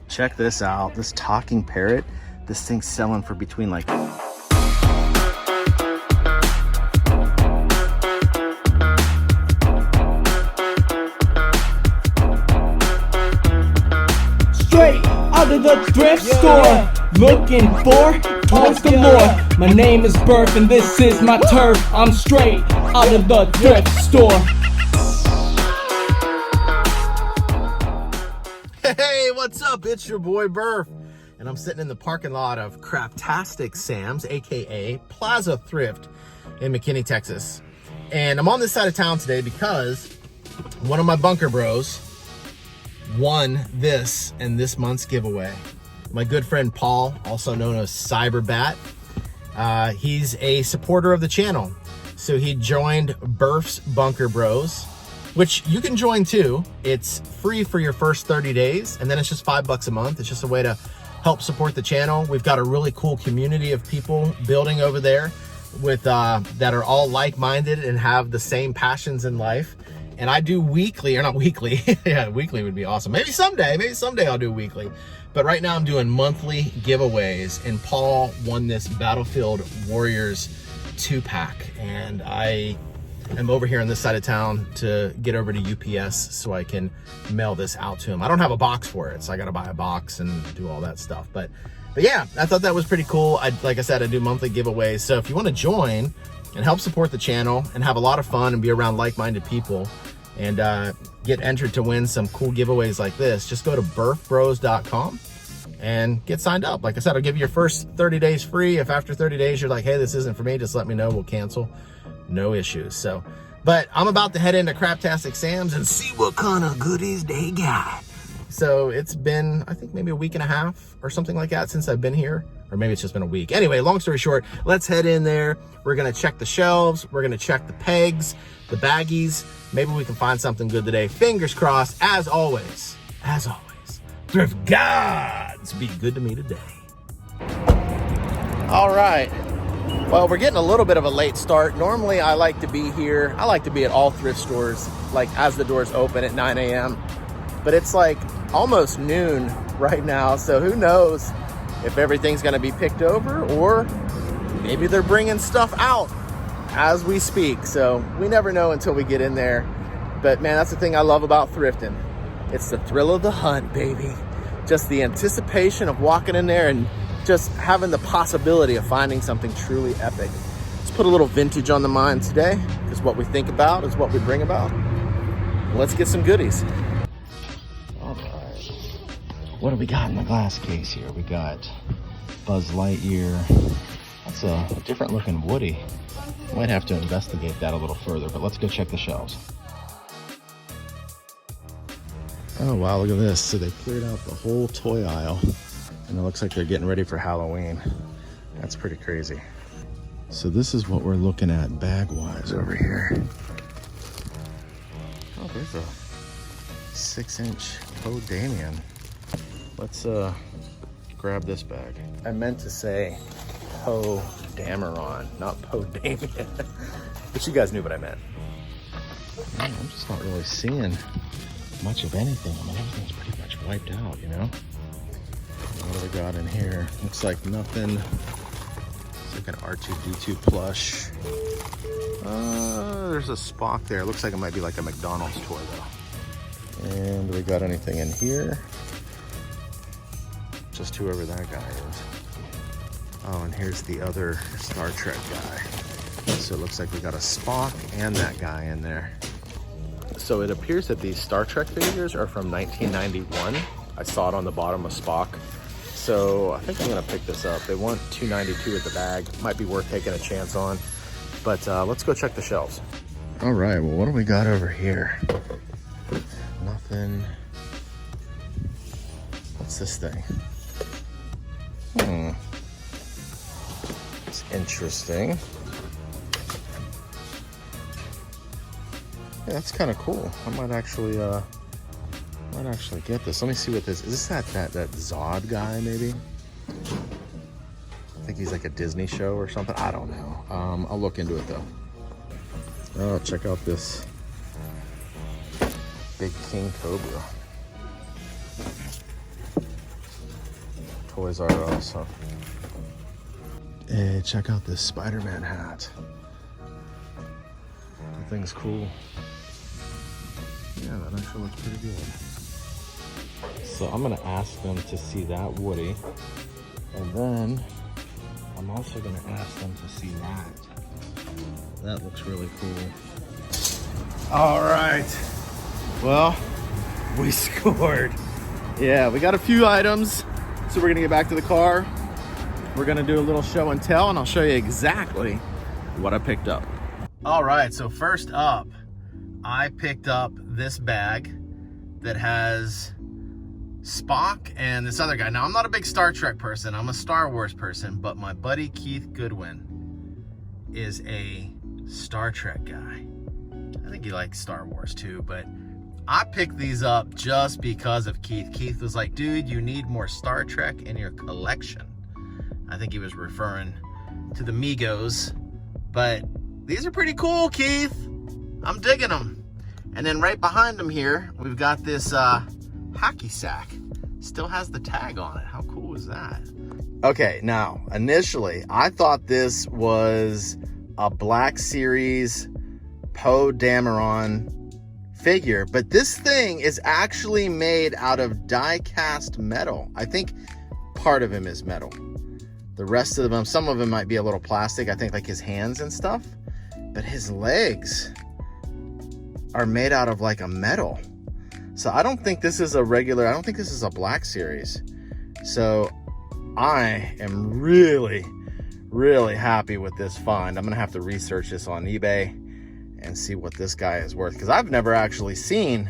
Check this out, this talking parrot. This thing's selling for between like straight out of the thrift store, looking for toys galore. My name is Burf and this is my turf. I'm straight out of the thrift store. Hey, what's up? It's your boy Burf, and I'm sitting in the parking lot of Kraptastic Sam's, aka Plaza Thrift in McKinney, Texas. And I'm on this side of town today because one of my bunker bros won this in this month's giveaway. My good friend Paul, also known as CyberBat, he's a supporter of the channel. So he joined Burf's Bunker Bros, which you can join too. It's free for your first 30 days, and then it's just $5 a month. It's just a way to help support the channel. We've got a really cool community of people building over there with that are all like-minded and have the same passions in life. And I do weekly, or not weekly, yeah, weekly would be awesome. Maybe someday I'll do weekly. But right now I'm doing monthly giveaways, and Paul won this Battlefield Warriors 2-pack. And I am over here on this side of town to get over to UPS so I can mail this out to him. I don't have a box for it, so I gotta buy a box and do all that stuff. But yeah, I thought that was pretty cool. Like I said, I do monthly giveaways. So if you wanna join and help support the channel and have a lot of fun and be around like-minded people and get entered to win some cool giveaways like this, just go to burfbros.com and get signed up. Like I said, I'll give you your first 30 days free. If after 30 days you're like, hey, this isn't for me, just let me know, we'll cancel. No issues. So, but I'm about to head into Kraptastic Sam's and see what kind of goodies they got. So it's been, I think maybe a week and a half or something like that since I've been here, or maybe it's just been a week. Anyway, long story short, let's head in there. We're gonna check the shelves. We're gonna check the pegs, the baggies. Maybe we can find something good today. Fingers crossed. As always, thrift gods be good to me today. All right. Well, we're getting a little bit of a late start. Normally, I like to be here. I like to be at all thrift stores, like as the doors open at 9 a.m. But it's like almost noon right now. So who knows if everything's gonna be picked over, or maybe they're bringing stuff out as we speak. So we never know until we get in there. But man, that's the thing I love about thrifting. It's the thrill of the hunt, baby. Just the anticipation of walking in there and just having the possibility of finding something truly epic. Let's put a little vintage on the mind today, because what we think about is what we bring about. Let's get some goodies. All right. What do we got in the glass case here? We got Buzz Lightyear. That's a different looking Woody. Might have to investigate that a little further, but let's go check the shelves. Oh wow, look at this. So they cleared out the whole toy aisle, and it looks like they're getting ready for Halloween. That's pretty crazy. So this is what we're looking at bag-wise over here. Oh, there's a 6-inch Poe Dameron. Let's grab this bag. I meant to say Poe Dameron, not Poe Dameron. But you guys knew what I meant. Man, I'm just not really seeing much of anything. I mean, everything's pretty much wiped out, you know? What do we got in here? Looks like nothing. It's like an R2-D2 plush. There's a Spock there. Looks like it might be like a McDonald's toy though. And do we got anything in here? Just whoever that guy is. Oh, and here's the other Star Trek guy. So it looks like we got a Spock and that guy in there. So it appears that these Star Trek figures are from 1991. I saw it on the bottom of Spock. So I think I'm gonna pick this up. They want $2.92 at the bag. Might be worth taking a chance on. But let's go check the shelves. All right, well, what do we got over here? Nothing. What's this thing? It's interesting. Yeah, that's kind of cool. I might actually get this. Let me see what this is. This that Zod guy maybe? I think he's like a Disney show or something. I don't know. I'll look into it though. Oh, check out this big king cobra. Toys R Us. So. Hey, check out this Spider-Man hat. That thing's cool. Yeah, that actually looks pretty good. So I'm gonna ask them to see that Woody. And then I'm also gonna ask them to see that. That looks really cool. All right. Well, we scored. Yeah, we got a few items. So we're gonna get back to the car. We're gonna do a little show and tell, and I'll show you exactly what I picked up. All right, so first up, I picked up this bag that has Spock and this other guy. Now, I'm not a big Star Trek person. I'm a Star Wars person, but my buddy Keith Goodwin is a Star Trek guy. I think he likes Star Wars too, but I picked these up just because of Keith. Keith was like, dude, you need more Star Trek in your collection. I think he was referring to the Migos, but these are pretty cool, Keith. I'm digging them. And then right behind him here, we've got this hacky sack. Still has the tag on it. How cool is that? Okay, now, initially, I thought this was a Black Series Poe Dameron figure, but this thing is actually made out of die-cast metal. I think part of him is metal. The rest of them, some of them might be a little plastic. I think like his hands and stuff, but his legs are made out of like a metal. So I don't think this is a regular, I don't think this is a Black Series. So I am really, really happy with this find. I'm gonna have to research this on eBay and see what this guy is worth, because I've never actually seen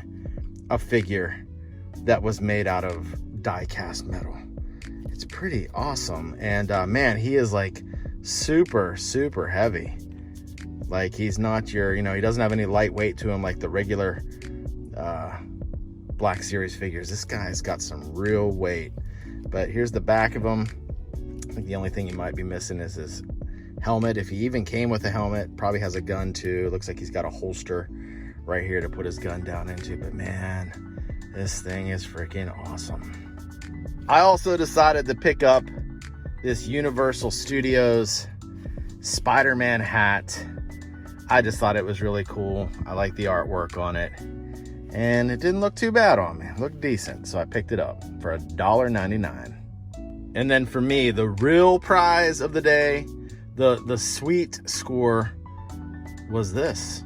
a figure that was made out of die-cast metal. It's pretty awesome. And man, he is like super, super heavy. Like he's not your, you know, he doesn't have any lightweight to him like the regular Black Series figures. This guy's got some real weight. But here's the back of him. I think the only thing you might be missing is his helmet. If he even came with a helmet, probably has a gun too. It looks like he's got a holster right here to put his gun down into. But man, this thing is freaking awesome. I also decided to pick up this Universal Studios Spider-Man hat. I just thought it was really cool. I like the artwork on it. And it didn't look too bad on me. It looked decent. So I picked it up for $1.99. And then for me, the real prize of the day, the sweet score, was this.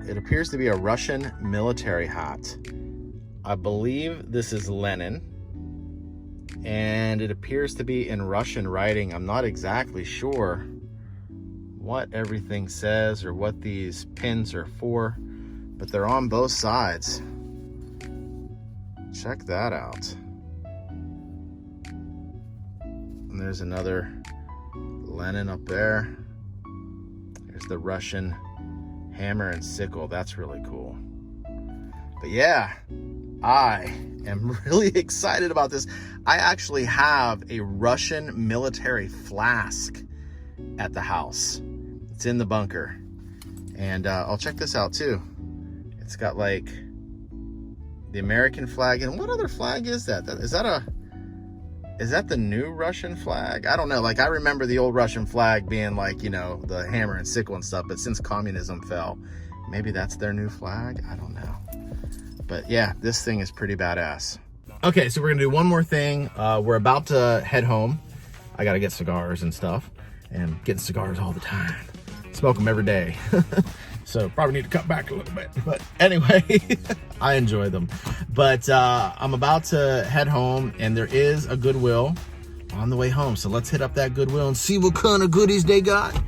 It appears to be a Russian military hat. I believe this is Lenin. And it appears to be in Russian writing. I'm not exactly sure what everything says or what these pins are for, but they're on both sides. Check that out. And there's another Lenin up there. There's the Russian hammer and sickle. That's really cool. But yeah, I am really excited about this. I actually have a Russian military flask at the house. It's in the bunker. And I'll check this out too. It's got like the American flag. And what other flag is that? Is that the new Russian flag? I don't know. Like I remember the old Russian flag being like, you know, the hammer and sickle and stuff. But since communism fell, maybe that's their new flag. I don't know. But yeah, this thing is pretty badass. Okay, so we're gonna do one more thing. We're about to head home. I gotta get cigars and stuff, and getting cigars all the time. Smoke them every day. So probably need to cut back a little bit. But anyway, I enjoy them. But I'm about to head home, and there is a Goodwill on the way home. So let's hit up that Goodwill and see what kind of goodies they got.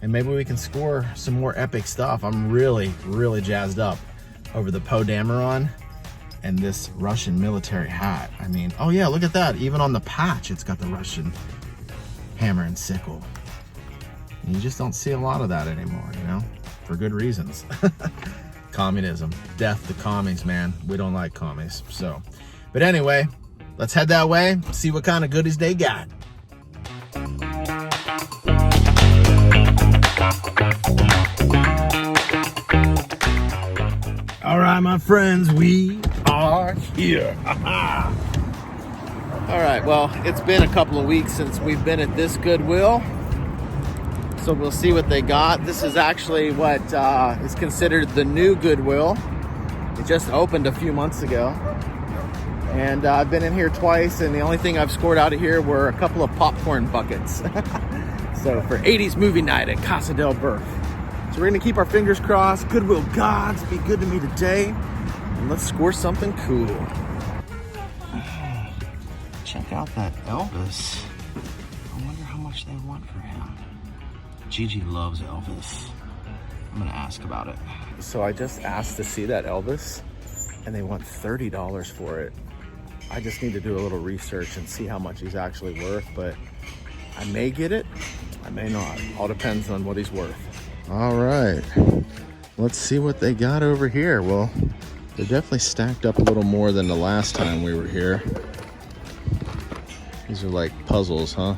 And maybe we can score some more epic stuff. I'm really, really jazzed up over the Poe Dameron and this Russian military hat. I mean, oh yeah, look at that. Even on the patch, it's got the Russian hammer and sickle. And you just don't see a lot of that anymore, you know, for good reasons. Communism, death to commies, man. We don't like commies. So, but anyway, let's head that way, see what kind of goodies they got. All right, my friends, we are here. All right, well, it's been a couple of weeks since we've been at this Goodwill, so we'll see what they got. This is actually what is considered the new Goodwill. It just opened a few months ago, and I've been in here twice, and the only thing I've scored out of here were a couple of popcorn buckets. So for 80s movie night at Casa del Burf. So we're gonna keep our fingers crossed. Goodwill gods, be good to me today, and let's score something cool. Check out that Elvis. I wonder how much they want for him. Gigi loves Elvis. I'm gonna ask about it. So I just asked to see that Elvis, and they want $30 for it. I just need to do a little research and see how much he's actually worth, but I may get it, I may not. All depends on what he's worth. All right, let's see what they got over here. Well, they're definitely stacked up a little more than the last time we were here. These are like puzzles, huh?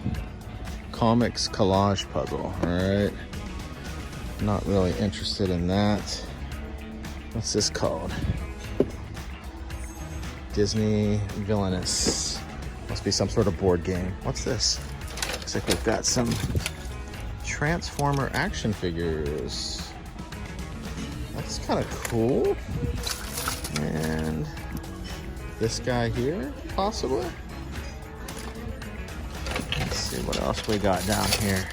Comics collage puzzle, all right. Not really interested in that. What's this called? Disney Villainous. Must be some sort of board game. What's this? Looks like we've got some Transformer action figures. That's kind of cool. And this guy here, possibly. Let's see what else we got down here.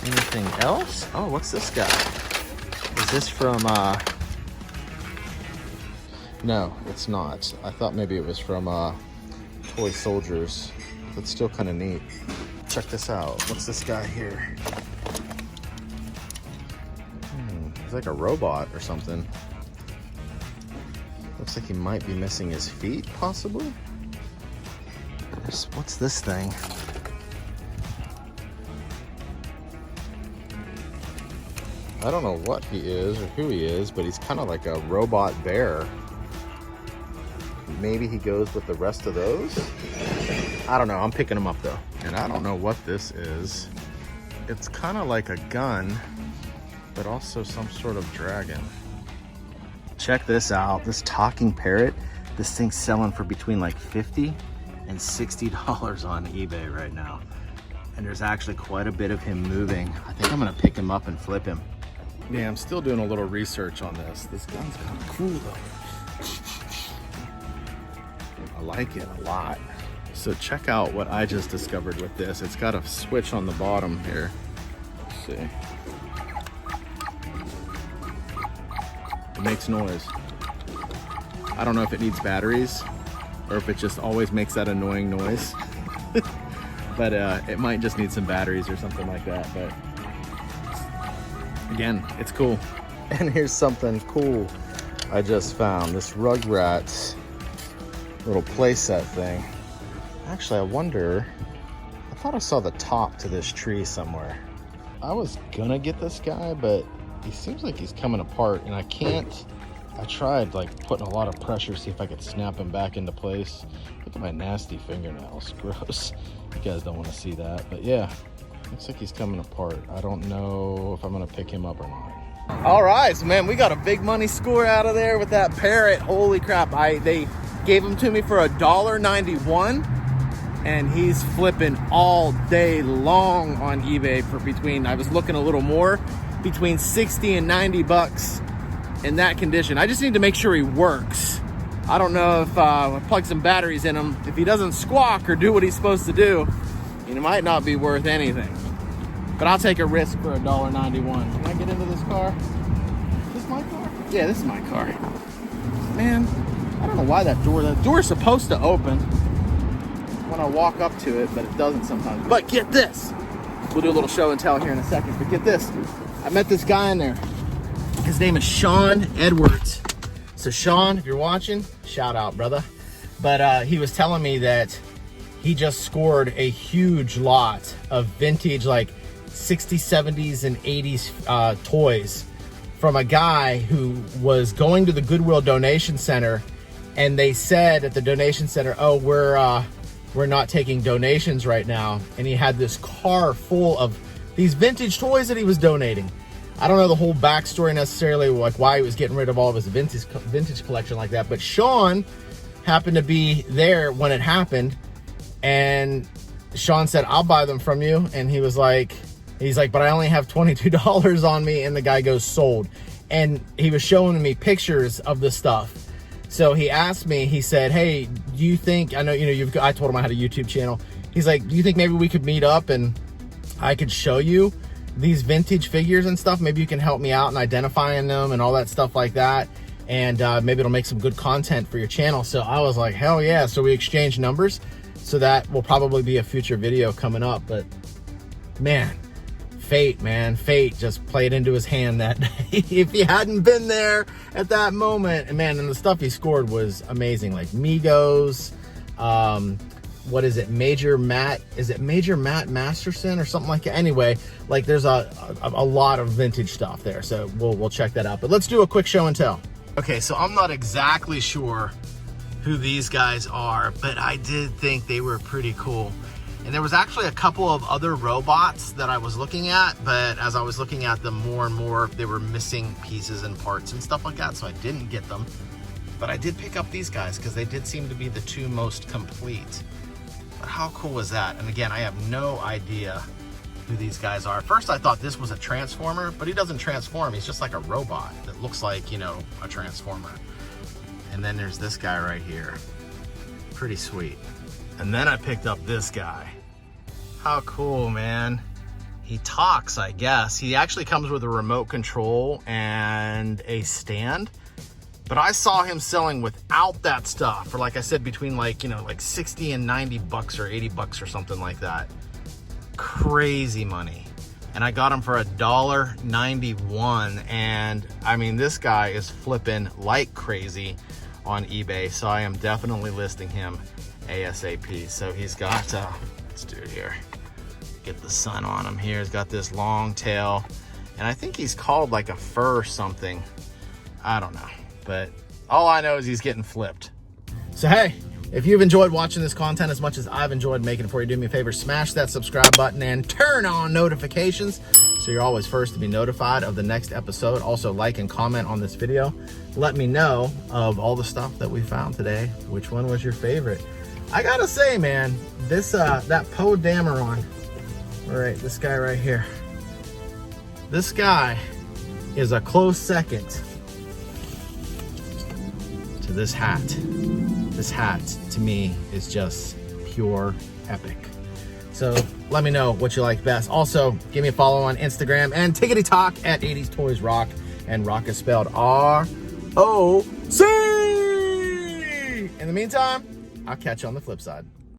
Anything else? Oh, what's this guy? Is this from, no, it's not. I thought maybe it was from Toy Soldiers. That's still kind of neat. Check this out. What's this guy here? He's like a robot or something. Looks like he might be missing his feet, possibly. What's this thing? I don't know what he is or who he is, but he's kind of like a robot bear. Maybe he goes with the rest of those? I don't know, I'm picking him up though. And I don't know what this is. It's kind of like a gun, but also some sort of dragon. Check this out, this talking parrot. This thing's selling for between like $50 and $60 on eBay right now. And there's actually quite a bit of him moving. I think I'm gonna pick him up and flip him. Yeah, I'm still doing a little research on this. This gun's kind of cool though. I like it a lot. So check out what I just discovered with this. It's got a switch on the bottom here. Let's see. It makes noise. I don't know if it needs batteries or if it just always makes that annoying noise. But it might just need some batteries or something like that. But again, it's cool. And here's something cool I just found. This Rugrats little playset thing. Actually, I wonder, I thought I saw the top to this tree somewhere. I was gonna get this guy, but he seems like he's coming apart, and I tried like putting a lot of pressure, see if I could snap him back into place. Look at my nasty fingernails, gross. You guys don't want to see that, but yeah, looks like he's coming apart. I don't know if I'm gonna pick him up or not. All right, so man, we got a big money score out of there with that Parrot. Holy crap, they gave him to me for $1.91, and he's flipping all day long on eBay for between, I was looking a little more, between 60 and 90 bucks in that condition. I just need to make sure he works. I don't know if I plug some batteries in him. If he doesn't squawk or do what he's supposed to do, he might not be worth anything. But I'll take a risk for $1.91. Can I get into this car? Is this my car? Yeah, this is my car. Man, I don't know why that door's supposed to open when I walk up to it, but it doesn't sometimes. But get this. We'll do a little show and tell here in a second, but get this. I met this guy in there. His name is Sean Edwards. So Sean, if you're watching, shout out, brother. But he was telling me that he just scored a huge lot of vintage, like 60s, 70s, and 80s toys from a guy who was going to the Goodwill donation center, and they said at the donation center, oh, we're not taking donations right now. And he had this car full of these vintage toys that he was donating. I don't know the whole backstory necessarily, like why he was getting rid of all of his vintage collection like that, but Sean happened to be there when it happened, And Sean said, I'll buy them from you. And he's like, but I only have $22 on me. And the guy goes, sold. And he was showing me pictures of the stuff. So he asked me, he said, hey, do you think, I know, I told him I had a YouTube channel. He's like, do you think maybe we could meet up and I could show you these vintage figures and stuff? Maybe you can help me out in identifying them and all that stuff like that. And maybe it'll make some good content for your channel. So I was like, hell yeah. So we exchanged numbers. So that will probably be a future video coming up. But man, fate just played into his hand that day. If he hadn't been there at that moment, and man, and the stuff he scored was amazing. Like Migos, what is it, Major Matt Masterson or something like that? Anyway, like there's a lot of vintage stuff there, so we'll check that out. But let's do a quick show and tell. Okay, so I'm not exactly sure who these guys are, but I did think they were pretty cool. And there was actually a couple of other robots that I was looking at, but as I was looking at them more and more, they were missing pieces and parts and stuff like that, so I didn't get them. But I did pick up these guys because they did seem to be the two most complete. But how cool was that? And again, I have no idea who these guys are. At first I thought this was a transformer, but he doesn't transform. He's just like a robot that looks like, you know, a transformer. And then there's this guy right here. Pretty sweet. And then I picked up this guy. How cool, man. He talks, I guess. He actually comes with a remote control and a stand. But I saw him selling without that stuff for, like I said, between like 60 and 90 bucks or 80 bucks or something like that. Crazy money. And I got him for $1.91. And I mean, this guy is flipping like crazy on eBay. So I am definitely listing him ASAP. So he's got, let's do it here. Get the sun on him here. He's got this long tail. And I think he's called like a fur or something. I don't know. But all I know is he's getting flipped. So hey, if you've enjoyed watching this content as much as I've enjoyed making it for you, do me a favor, smash that subscribe button and turn on notifications so you're always first to be notified of the next episode. Also like and comment on this video. Let me know of all the stuff that we found today. Which one was your favorite? I gotta say, man, this that Poe Dameron, all right, this guy right here, this guy is a close second to this hat. This hat to me is just pure epic. So let me know what you like best. Also, give me a follow on Instagram and Tickety Talk at 80s Toys Rock, and Rock is spelled R-O-C. In the meantime, I'll catch you on the flip side.